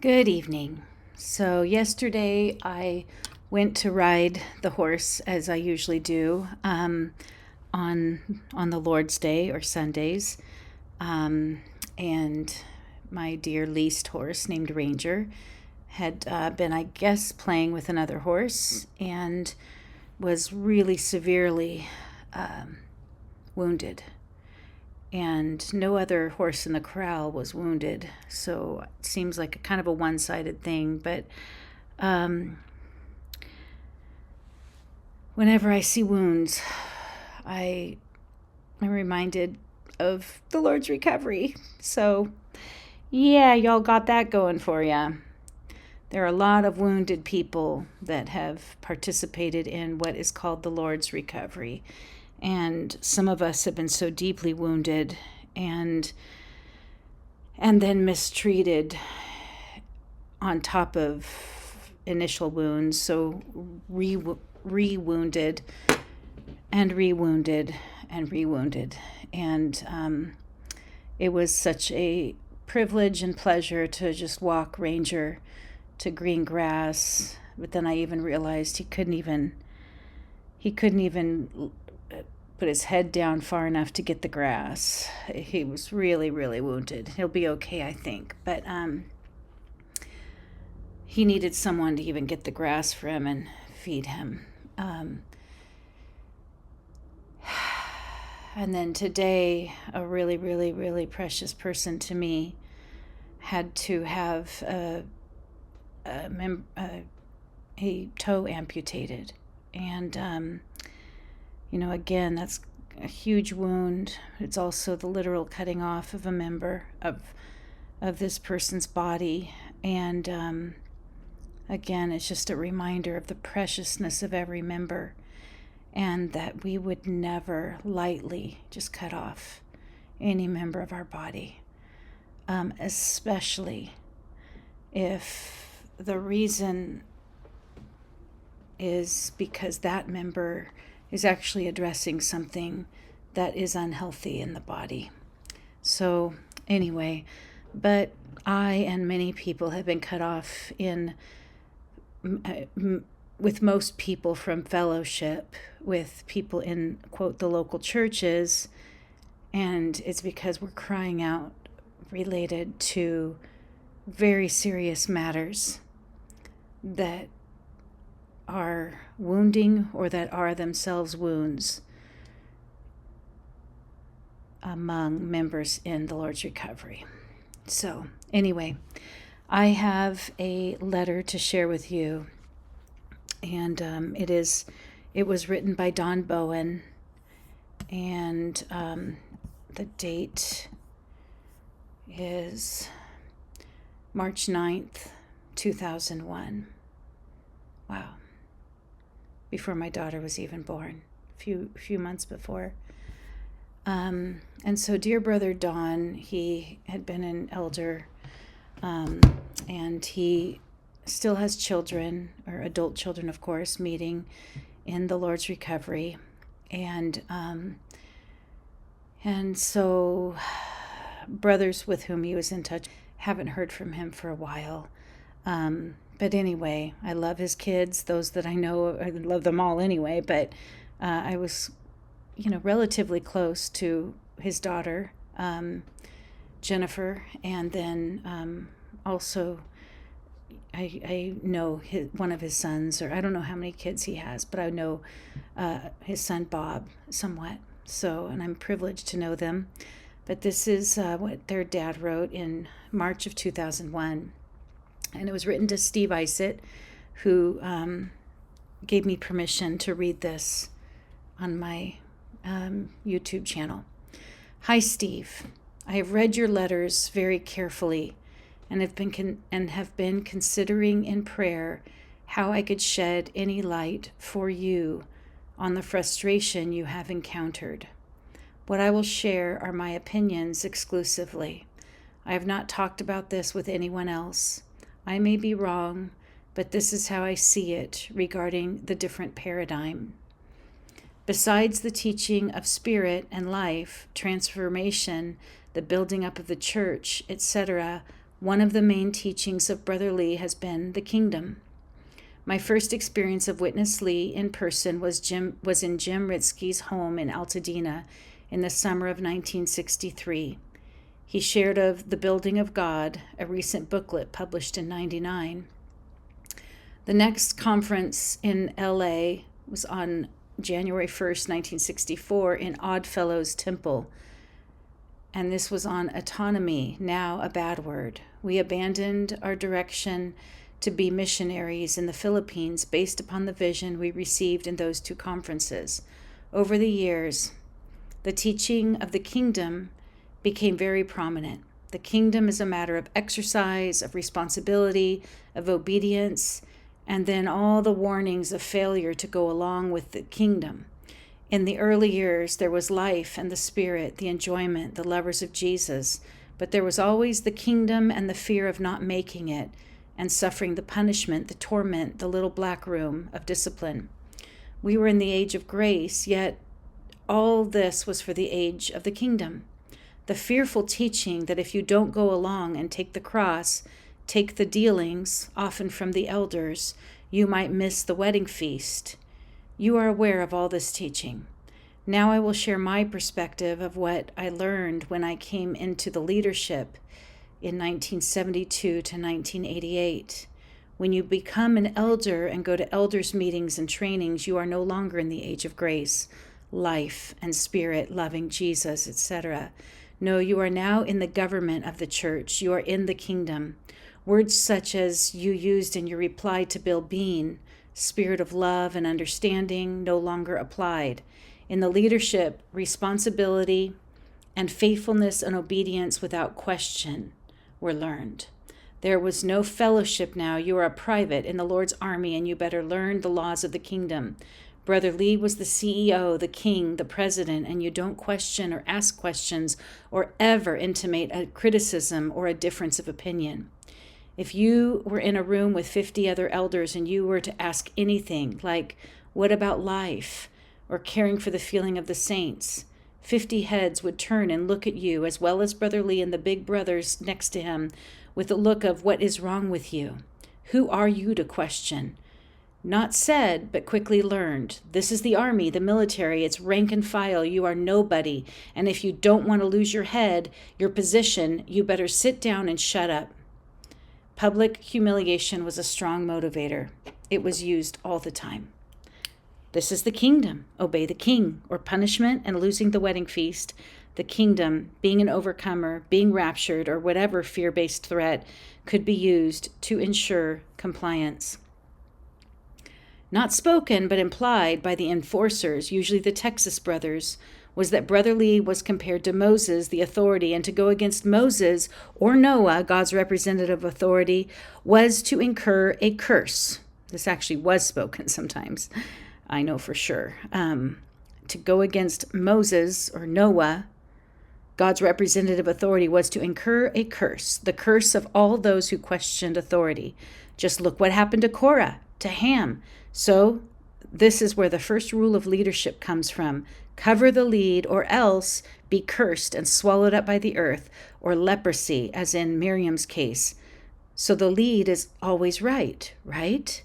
Good evening. So yesterday I went to ride the horse as I usually do on the Lord's Day or Sundays, and my dear leased horse named Ranger had been, I guess, playing with another horse and was really severely wounded, and no other horse in the corral was wounded. So it seems like a kind of a one-sided thing. But whenever I see wounds, I'm reminded of the Lord's recovery. So yeah, y'all got that going for you. There are a lot of wounded people that have participated in what is called the Lord's recovery. And some of us have been so deeply wounded and then mistreated on top of initial wounds, so re-wounded and re-wounded and re-wounded. And it was such a privilege and pleasure to just walk Ranger to green grass. But then I even realized he couldn't even put his head down far enough to get the grass. He was really, really wounded. He'll be okay, I think. But he needed someone to even get the grass for him and feed him. And then today, a really, really, really precious person to me had to have a toe amputated. And again, that's a huge wound. It's also the literal cutting off of a member of this person's body. And again, it's just a reminder of the preciousness of every member, and that we would never lightly just cut off any member of our body, especially if the reason is because that member is actually addressing something that is unhealthy in the body. So anyway, but I and many people have been cut off with most people from fellowship with people in, quote, the local churches, and it's because we're crying out related to very serious matters that are wounding or that are themselves wounds among members in the Lord's recovery. So anyway, I have a letter to share with you, and it was written by Don Bowen, and the date is March 9th, 2001. Wow. Before my daughter was even born, a few months before. And so, dear brother Don, he had been an elder, and he still has children, or adult children, of course, meeting in the Lord's recovery. And so brothers with whom he was in touch haven't heard from him for a while. But anyway, I love his kids, those that I know. I love them all anyway, but I was, relatively close to his daughter, Jennifer, and then also I know one of his sons, or I don't know how many kids he has, but I know his son Bob somewhat. So, and I'm privileged to know them. But this is what their dad wrote in March of 2001. And it was written to Steve Isett, who gave me permission to read this on my YouTube channel. Hi, Steve. I have read your letters very carefully and have been considering in prayer how I could shed any light for you on the frustration you have encountered. What I will share are my opinions exclusively. I have not talked about this with anyone else. I may be wrong, but this is how I see it regarding the different paradigm. Besides the teaching of spirit and life, transformation, the building up of the church, etc., one of the main teachings of Brother Lee has been the kingdom. My first experience of Witness Lee in person was in Jim Ritzke's home in Altadena in the summer of 1963. He shared of The Building of God, a recent booklet published in '99. The next conference in LA was on January 1st, 1964 in Oddfellows Temple, and this was on autonomy, now a bad word. We abandoned our direction to be missionaries in the Philippines based upon the vision we received in those two conferences. Over the years, the teaching of the kingdom became very prominent. The kingdom is a matter of exercise, of responsibility, of obedience, and then all the warnings of failure to go along with the kingdom. In the early years, there was life and the spirit, the enjoyment, the lovers of Jesus, but there was always the kingdom and the fear of not making it and suffering the punishment, the torment, the little black room of discipline. We were in the age of grace, yet all this was for the age of the kingdom. The fearful teaching that if you don't go along and take the cross, take the dealings, often from the elders, you might miss the wedding feast. You are aware of all this teaching. Now I will share my perspective of what I learned when I came into the leadership in 1972 to 1988. When you become an elder and go to elders' meetings and trainings, you are no longer in the age of grace, life and spirit, loving Jesus, etc. No, you are now in the government of the church. You are in the kingdom. Words such as you used in your reply to Bill Bean, spirit of love and understanding, no longer applied. In the leadership, responsibility and faithfulness and obedience without question were learned. There was no fellowship now. You are a private in the Lord's army, and you better learn the laws of the kingdom. Brother Lee was the CEO, the king, the president, and you don't question or ask questions or ever intimate a criticism or a difference of opinion. If you were in a room with 50 other elders and you were to ask anything like, what about life, or caring for the feeling of the saints, 50 heads would turn and look at you, as well as Brother Lee and the big brothers next to him, with a look of, what is wrong with you? Who are you to question? Not said, but quickly learned. This is the army, the military. It's rank and file. You are nobody. And if you don't want to lose your head, your position, you better sit down and shut up. Public humiliation was a strong motivator. It was used all the time. This is the kingdom. Obey the king, or punishment and losing the wedding feast. The kingdom, being an overcomer, being raptured, or whatever fear-based threat could be used to ensure compliance. Not spoken, but implied by the enforcers, usually the Texas brothers, was that Brother Lee was compared to Moses, the authority, and to go against Moses or Noah, God's representative authority, was to incur a curse. This actually was spoken sometimes, I know for sure. To go against Moses or Noah, God's representative authority, was to incur a curse, the curse of all those who questioned authority. Just look what happened to Korah, to Ham. So this is where the first rule of leadership comes from. Cover the lead, or else be cursed and swallowed up by the earth, or leprosy, as in Miriam's case. So the lead is always right?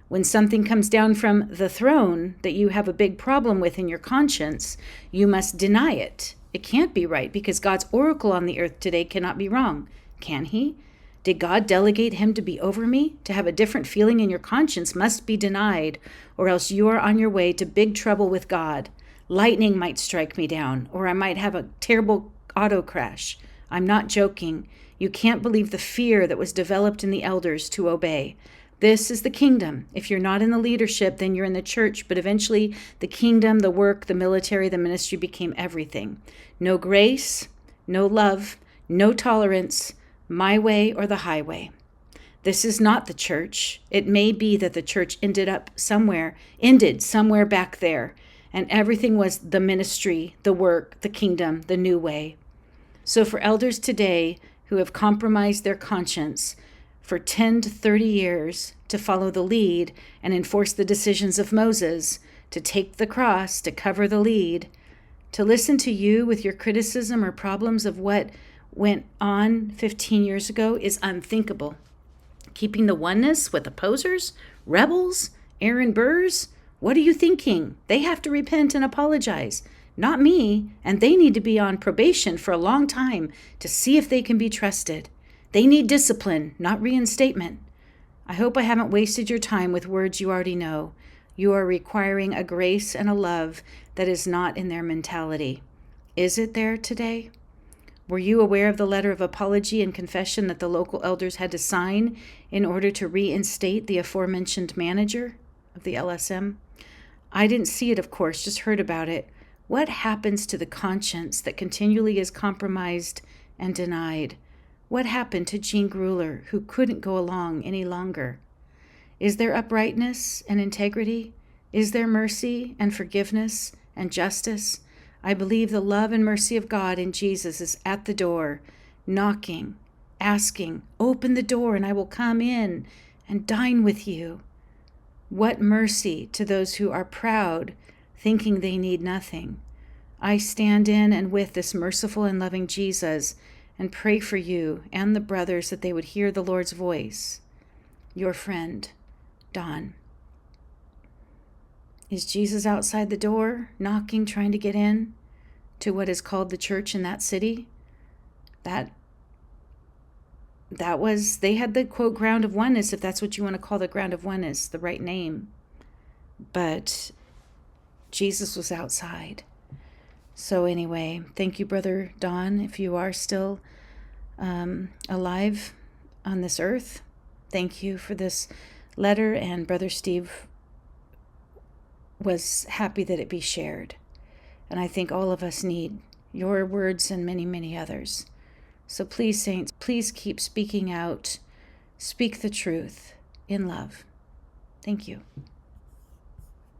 When something comes down from the throne that you have a big problem with in your conscience, you must deny it. It can't be right, because God's oracle on the earth today cannot be wrong. Can he? Did God delegate him to be over me? To have a different feeling in your conscience must be denied, or else you are on your way to big trouble with God. Lightning might strike me down, or I might have a terrible auto crash. I'm not joking. You can't believe the fear that was developed in the elders to obey. This is the kingdom. If you're not in the leadership, then you're in the church, but eventually the kingdom, the work, the military, the ministry became everything. No grace, no love, no tolerance, my way or the highway. This is not the church. It may be that the church ended somewhere back there, and everything was the ministry, the work, the kingdom, the new way. So for elders today who have compromised their conscience for 10 to 30 years to follow the lead and enforce the decisions of Moses, to take the cross, to cover the lead, to listen to you with your criticism or problems of what went on 15 years ago is unthinkable. Keeping the oneness with opposers, rebels, Aaron Burrs? What are you thinking? They have to repent and apologize. Not me, and they need to be on probation for a long time to see if they can be trusted. They need discipline, not reinstatement. I hope I haven't wasted your time with words you already know. You are requiring a grace and a love that is not in their mentality. Is it there today? Were you aware of the letter of apology and confession that the local elders had to sign in order to reinstate the aforementioned manager of the LSM? I didn't see it, of course, just heard about it. What happens to the conscience that continually is compromised and denied? What happened to Jean Gruler, who couldn't go along any longer? Is there uprightness and integrity? Is there mercy and forgiveness and justice? I believe the love and mercy of God in Jesus is at the door, knocking, asking, open the door and I will come in and dine with you. What mercy to those who are proud, thinking they need nothing. I stand in and with this merciful and loving Jesus and pray for you and the brothers that they would hear the Lord's voice. Your friend, Don. Is Jesus outside the door, knocking, trying to get in to what is called the church in that city? They had the quote ground of oneness, if that's what you want to call the ground of oneness, the right name. But Jesus was outside. So anyway, thank you, Brother Don, if you are still alive on this earth. Thank you for this letter, and Brother Steve was happy that it be shared. And I think all of us need your words and many, many others. So please, saints, please keep speaking out. Speak the truth in love. Thank you.